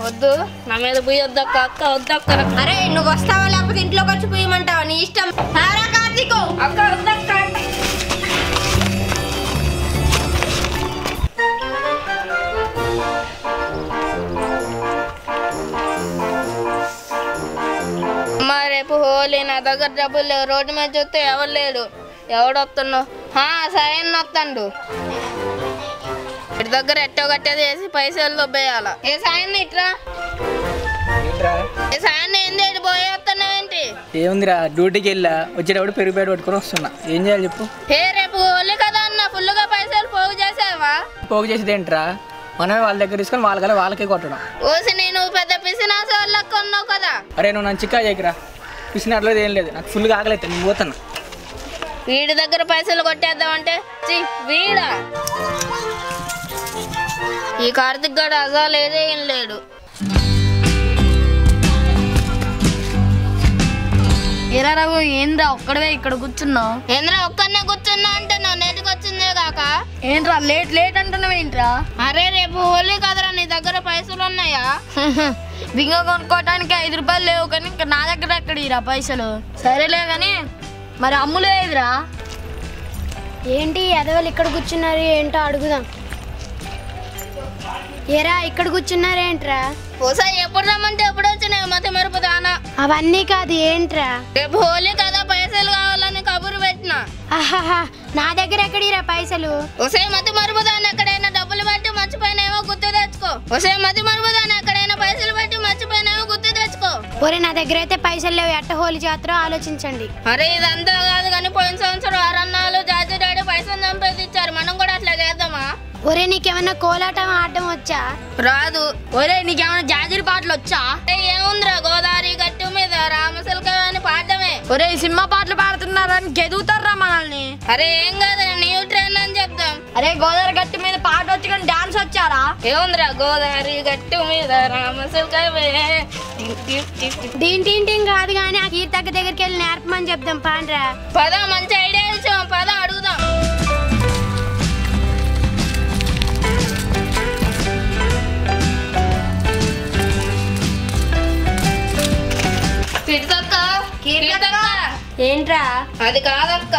వద్దు నా మీద పోయి వద్దక్క అక్క వద్దక్క. అరే నువ్వు వస్తావా లేకపోతే ఇంట్లోకి వచ్చి పోయమంటావా నీ ఇష్టం. కార్తీక్ అక్క వద్దక్క. అమ్మా రేపు హోలీ నా దగ్గర డబ్బులు లేవు. రోడ్డు మీద చూస్తే ఎవరు లేడు. ఎవడొస్తున్నావు? సాయం వస్తాడు. ఇటు దగ్గర ఎట్టో కట్టేది వేసి పైసలు దొబ్బేయాల. ఏ సాయం ఇట్రా ఏ సాయాన్ని ఏంది ఇటు పోయేస్తున్నావేంటి? ఏముందిరా డ్యూటీకి వెళ్ళా వచ్చేటప్పుడు పెరుగు ప్యాకెట్ పట్టుకొని వస్తున్నా. ఏం చేయాలి చెప్పు? రేపు హోలీ కదా అన్న ఫుల్గా పైసలు పోగు చేసావా? పోగు చేసేది ఏంట్రా? మనమే వాళ్ళ దగ్గర తీసుకొని వాళ్ళకే కొట్టడం. ఓసి నేను పెద్ద పిసినాస వాళ్ళకి కొన్నావు కదా. అరే నువ్వు నన్ను చిక్కా చేయకురా. పిసినట్లేదు ఏం లేదు. నాకు ఫుల్గా ఆకలేదు. నేను పోతున్నా. వీడి దగ్గర పైసలు కొట్టేద్దామంటే వీడా ఈ కార్తిక్ గడు అసలేదే ఏం లేడు. ఏరా రావు ఏంద్రా ఒక్కడవే ఇక్కడ కూర్చున్నావు? ఏంద్రా ఒక్కడనే కూర్చున్నా అంటే నా నేటికి వచ్చిందే కాక ఏంట్రా లేట్ అంటున్నావు ఏంట్రా? అరే రేపు హోలీ కదరా నీ దగ్గర పైసలు ఉన్నాయా? బింగ కొనుక్కోవటానికి 5 రూపాయలు లేవు కానీ ఇంకా నా దగ్గర ఎక్కడ ఇరా పైసలు. సరేలే కానీ మరి అమ్ములు ఏదిరా? ఏంటి ఎదవలు ఇక్కడ కూర్చున్నారు ఏంటో అడుగుదాం. ఏరా ఇక్కడ కూర్చున్నారేంట్రా? ఓసారి ఎప్పుడు రమ్మంటే ఎప్పుడు వచ్చినాయి మతి మరుపు దానా. అవన్నీ కాదు ఏంట్రా? రేపు హోలీ కదా పైసలు కావాలని కబురు పెట్టినా. ఆహాహా నా దగ్గర ఎక్కడిరా పైసలు? ఒసే మతి మరుపు దాన్ని ఎక్కడైనా డబ్బులు పెట్టి మర్చిపోయినామో గుర్తు తెచ్చుకో. ఒసే మతి మరుపు దాన్ని ఎక్కడైనా పైసలు పెట్టి మర్చిపోయినామో గుర్తు తెచ్చుకో. ఒరే నా దగ్గర అయితే పైసలు లేవు. ఎట్ట హోలీ జాతర ఆలోచించండి. అరే ఇదంతా కాదు కానీ పోయిన సంవత్సరం అరన్నాలు జాజీ డాడీ పైసలు చంపేసి ఇచ్చారు. మనం కూడా అట్లా చేద్దామా? ఒరే నీకేమన్నా కోలాటం ఆడడం వచ్చా? రాదు. ఒరే నీకేమైనా జాజిరి పాటలు వచ్చా? ఏముందిరా గోదావరి గట్టు మీద రామశిల్క అని పాడమే. ఒరే సినిమా పాటలు పాడుతున్నారని గెదుగుతారా మనల్ని? అరే ఏం కాదు నీవు ట్రైన్ అని చెప్తాం. అరే గోదావరి గట్టు మీద పాట వచ్చి కానీ డాన్స్ వచ్చారా? ఏముందిరా గోదావరి గట్టు మీద రామశిల్క దీంటింటిం కాదు కానీ ఆ కీర్తక్క దగ్గరికి వెళ్ళి నేర్పమని చెప్దాం పాండ్రా. పద మంచి ఐడియా ఇచ్చాం. పద అడుగుదాం. ఏంట్రా? అది కాదక్క.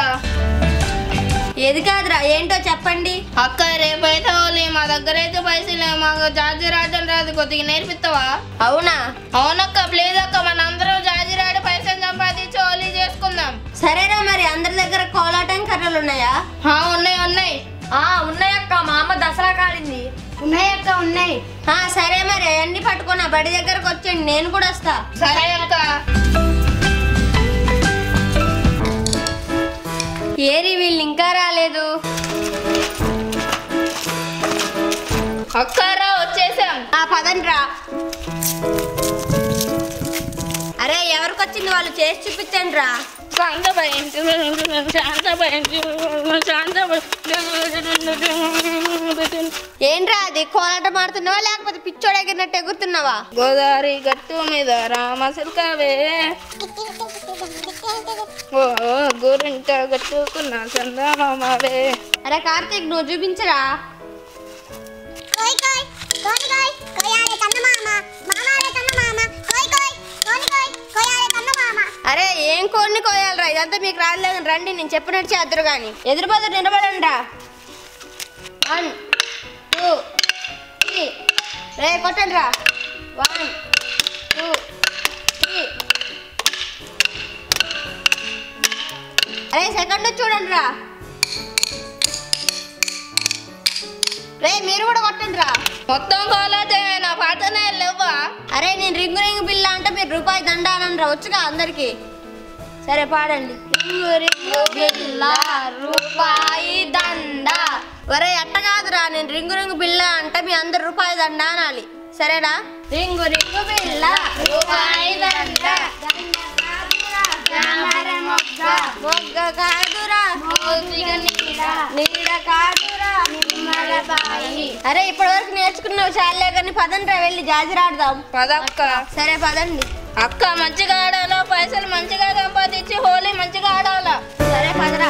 ఏది కాదురా? ఏంటో చెప్పండి. అక్క రేపైతే హోలీ మా దగ్గర అయితే పైసలే. మాకు జాజీ రాటం రాదు. కొద్దిగా నేర్పిస్తావా? అవునా? అవునక్క ప్లీజ్ అక్క మనందరం జాజీ రాడి పైసలు సంపాదించి హోలీ చేసుకుందాం. సరేరా మరి అందరి దగ్గర కోలాటం కర్రలు ఉన్నాయా? ఉన్నాయి ఉన్నాయక్క. మా అమ్మ దసరా కాడింది. ఉన్నాయక్క ఉన్నాయి. సరే మరి అన్ని పట్టుకున్నా బడి దగ్గరకు వచ్చండి. నేను కూడా వస్తా. సరే అక్క. ఏరి వీళ్ళు ఇంకా రాలేదు. అక్కరా వచ్చేసాం. పదండ్రా. అరే ఎవరికి వచ్చింది వాళ్ళు చేసి చూపించండి రా. ఏంట్రా అది? కోలాటం ఆడుతున్నావా లేకపోతే పిచ్చోడు ఎగిరినట్టు ఎగురుతున్నావా? గోదావరి గట్టు మీద రామశిల్కవే ఓ గురింట గట్టుకున్న చందమామవే. అరే కార్తీక్ నువ్వు చూపించరా. అరే ఏం కోడిని కోయాలరా? ఇదంతా మీకు రాలేదు. రండి నేను చెప్పినట్టు చేద్దరు కానీ ఎదురు బదురు నిలబడండి రా. 1 2 3 రే కొట్టండి రా. 1 2 3. అరే సెకండ్ చూడండి రా. రే మీరు కూడా కొట్టండి రా. మొత్తం కోలాటే నా పాటనే లేవా? అరే నేను రింగు రింగు బిల్ల అంటే మీరు రూపాయి దండ అని వచ్చుగా అందరికి. సరే పాడండి. రింగు రింగు బిల్ల రూపాయి దండ. ఒరే అట్ట కాదురా. నేను రింగు రింగు బిల్ల అంటే మీ అందరు రూపాయి దండ అనాలి. సరేనా? రింగు రింగు బిల్ల రూపాయి దండ మొగ్గ కాదురా నీడ కాదురా. అరే ఇప్పటి వరకు నేర్చుకున్నావు చాలే కానీ పదండ్రా వెళ్ళి జాజిరాడదాం. పదక్క. సరే పదండి. అక్క మంచిగా ఆడాలో పైసలు మంచిగా సంపాదించి హోలీ మంచిగా ఆడాలా. సరే పదరా.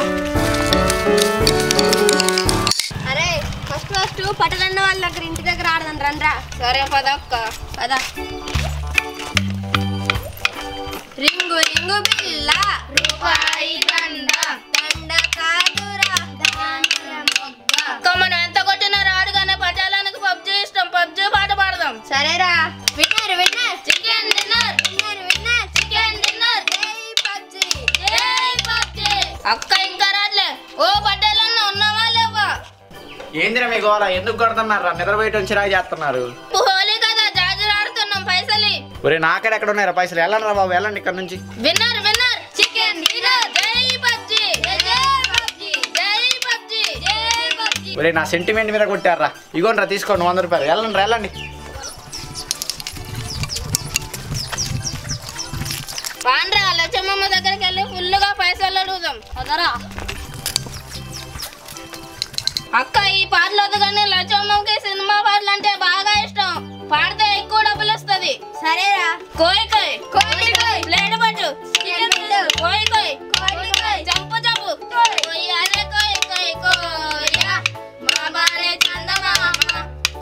అరే ఫస్ట్ ఫస్ట్ పట్టదన్న వాళ్ళ దగ్గర ఇంటి దగ్గర ఆడదాం రండ్రా. సరే పదక్క. పద. రింగు రింగు బిల్ల రూపాయి దండ దండ కాదురా అక్క మనం ఎంత కొట్టినా రాడు కానీ పటాలానికి పబ్జి ఇష్టం. పబ్జి పాట పాడదాం. సరేరా. Winner winner chicken dinner winner winner chicken dinner. జై పబ్జి జై పబ్జి. అక్క ఇంకా రాట్లే. ఓ పటాలన్న ఉన్నావా లేవా? ఏందిరా మీ గోళ? ఎందుకు కొడుతున్నారా? నిద్రపోయటం చిరాకు చేస్తున్నారు. హోలీ కదా జాజులు ఆడుతున్నాం. పైసలి ఒరే నాకడ ఎక్కడ ఉన్నారా పైసలు? వెళ్ళండి రా బాబు, వెళ్ళండి ఇక్కడ నుంచి. Winner winner chicken dinner. జై పబ్జి జై పబ్జి జై పబ్జి జై పబ్జి. ఒరే నా సెంటిమెంట్ మీద కొట్టారా. ఇగోండి రా, తీసుకోండి 100 రూపాయలు. వెళ్ళండి రా, వెళ్ళండి. పాండ్రా లచ్చమ్మమ్మ దగ్గరికి వెళ్ళి ఫుల్గా పైసలు అడుగుదాం. అదరా. అక్క ఈ పాటలు వద్దు కానీ లచ్చమ్మకి సినిమా పాటలు అంటే బాగా ఇష్టం. పాడితే ఎక్కువ డబ్బులు వస్తుంది. సరేరా. కోయ్ కోయ్ కోయ్ కోయ్ ప్లేట్ పట్టు చికెన్ బిల్లు కోయ్ కోయ్ కోయ్ కోయ్ చంపు చంపు కోయ్యాలే కోయ్ కోయ్ కోయా మామారే చందమామ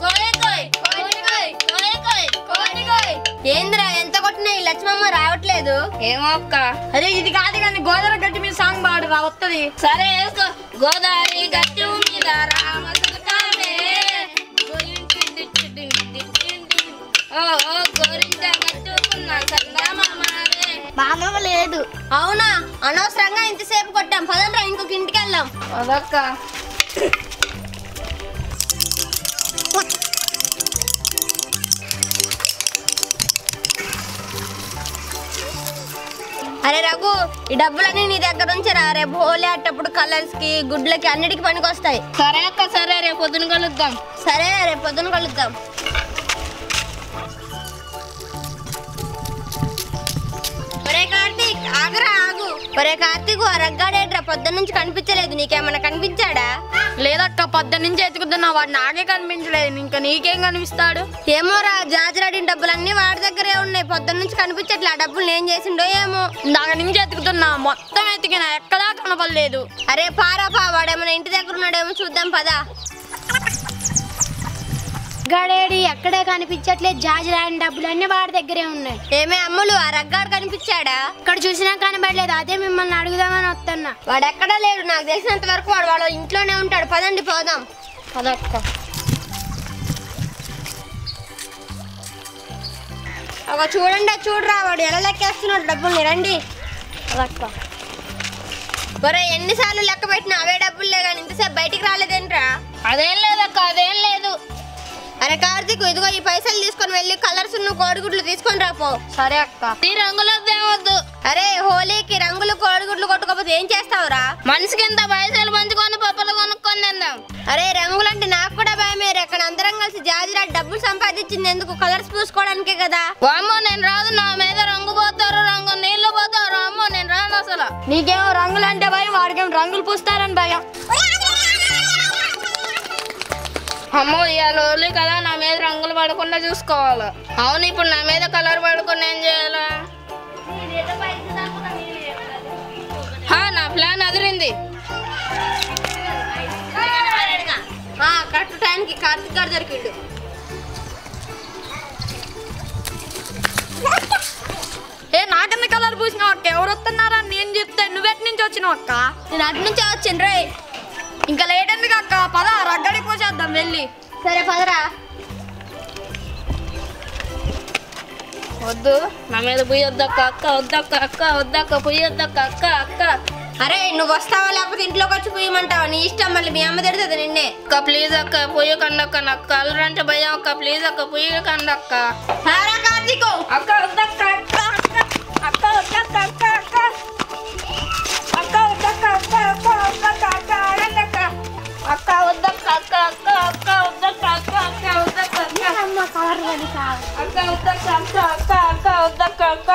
కోయ్ కోయ్ కోయ్ కోయ్ కోయ్ కోయ్ కోయ్ కోయ్. ఏంద్రా ఎంత కొట్టినా ఈ లక్ష్మమ్మ రావట్లేదు? ఏమో అక్క. అరే ఇది కాదు కానీ గోదావరి గట్టి మీద సాంగ్ పాడురా వస్తుంది. సరే వేసుకో. గోదావరి గట్టి మీద రామ సుతామే ఓ ఓ గోరింట కట్టుకున్న చందమామరే. బాగా లేదు. అవునా? అనవసరంగా ఇంతసేపు కొట్టాం. పదండ్రా ఇంకొక ఇంటికి వెళ్దాం. అదక్క. అరే రఘు, ఈ డబ్బులన్నీ నీ దగ్గర ఉంచరా. రేపు హోలీ ఆటప్పుడు కలర్స్ కి గుడ్లకి అన్నిటికి పనికి వస్తాయి. సరే అక్క. సరే రేపు పొద్దున కలుద్దాం. సరే రేపు పొద్దున కలుద్దాం. ఒరే కార్తీక్ ఆగరా ఆగు. ఒరే కార్తీక్ ఆ రగ్గాడేట్రా పొద్దున్న నుంచి కనిపించలేదు. నీకేమన్నా కనిపించాడా? లేదక్క, పొద్దు నుంచి ఎత్తుకుతున్నా, వాడు నాకే కనిపించలేదు. ఇంకా నీకేం కనిపిస్తాడు? ఏమోరా, జాజిరాడిన డబ్బులన్నీ వాడి దగ్గరే ఉన్నాయి. పొద్దున్న నుంచి కనిపించట్లే. ఆ డబ్బులు ఏం చేసిండో ఏమో. దాని నుంచి ఎత్తుకుతున్నా, మొత్తం ఎత్తికినా, ఎక్కడా కనపడలేదు. అరే పారాపా, వాడేమన్నా ఇంటి దగ్గర ఉన్నాడేమో చూద్దాం పదా. గడేడి ఎక్కడే కనిపించట్లేదు. జాజిరాని డబ్బులన్నీ వాడి దగ్గరే ఉన్నాయి. ఏమే అమ్ములు, ఆ రగ్గాడు కనిపించాడా? ఇక్కడ చూసినా కనబడలేదు. అదే మిమ్మల్ని అడుగుదామని వస్తున్నా. వాడు ఎక్కడా లేడు. నాకు తెలిసినంత వరకు వాడు వాళ్ళ ఇంట్లోనే ఉంటాడు. పదండి పోదాం. అదక్క. ఒక చూడండి, చూడరా వాడు ఎలా లెక్కేస్తున్నాడు డబ్బుల్ని. రండి. అదక్క. ఒరే ఎన్నిసార్లు లెక్క పెట్టినా అవే డబ్బులే కానీ ఇంతసేపు బయటికి రాలేదేంట్రా? అదేం లేదక్క. అదేం లేదు. అరే కార్తీక్, ఇదిగో ఈ పైసలు తీసుకొని వెళ్ళి కలర్స్ కోడిగుడ్లు తీసుకొని రాపో. సరే అక్క. ఈ రంగులకు తేవద్దు. అరే హోలీకి రంగులు కోడిగుడ్లు కొట్టుకోకపోతే ఏం చేస్తావురా? మనిషికి ఇంత పైసలు పంచుకొని పప్పులు కొనుక్కొని తిందాం. అరే రంగులంటే నాకు కూడా భయమే. అక్కడ అందరం కలిసి జాజిరాట్ డబ్బులు సంపాదించింది ఎందుకు? కలర్స్ పూసుకోవడానికే కదా. అమ్మో నేను రాదు. నా మీద రంగు పోతారు, రంగు నీళ్లు పోతారు. అమ్మో నేను రాను అసలు. నీకేమో రంగులు అంటే భయం, వాడికేమో రంగులు పూస్తారని భయం. అమ్మో ఇవాళ హోలీ కదా, నా మీద రంగులు పడకుండా చూసుకోవాలి. అవును, ఇప్పుడు నా మీద కలర్ పడకుండా ఏం చేయాలా? నా ప్లాన్ అదిరింది. కరెక్ట్ టైంకి కార్తీక్ గారు దొరికిండు. ఏ నాకెంత కలర్ పూసినావు అక్క? ఎవరు వస్తున్నారా నేను చెప్తే నువ్వెట్ నుంచి వచ్చినావు అక్క? నేను అటు నుంచే వచ్చిండ్రు రే. ఇంకా లేట్ ఎందుకు అక్క? పద రగ్గడి పోసేద్దాం వెళ్ళి. సరే పదరా. వద్దు, నా మీద పుయ్యొద్దక్క. అక్క వద్దక్క. అక్క వద్దక్క. పుయ్యొద్దక్క. అక్క అక్క. అరే నువ్వు వస్తావా లేకపోతే ఇంట్లోకి వచ్చి పుయ్యమంటావా? నీ ఇష్టం. మళ్ళీ మీ అమ్మ తిడుతుంది నిన్నే. అక్క ప్లీజ్ అక్క, పుయ్య కండక్క. నాకు కలర్ అంటే భయం అక్క. ప్లీజ్ అక్క, పుయ్య కండక్క. కార్తీకు అక్క వద్దక్క. అక్క అక్క అక్క వద్దక్క. అక్క అక్క అక్క వద్దక్క. అక్క అక్క వద్దక్క. అక్క ఆడండక్క. అక్క వద్దక్క. అక్క అక్క అక్క వద్దక్క. అక్క అక్క వద్దక్క. అక్క వద్దక్క. అక్క అక్క అక్క వద్దక్క. అక్క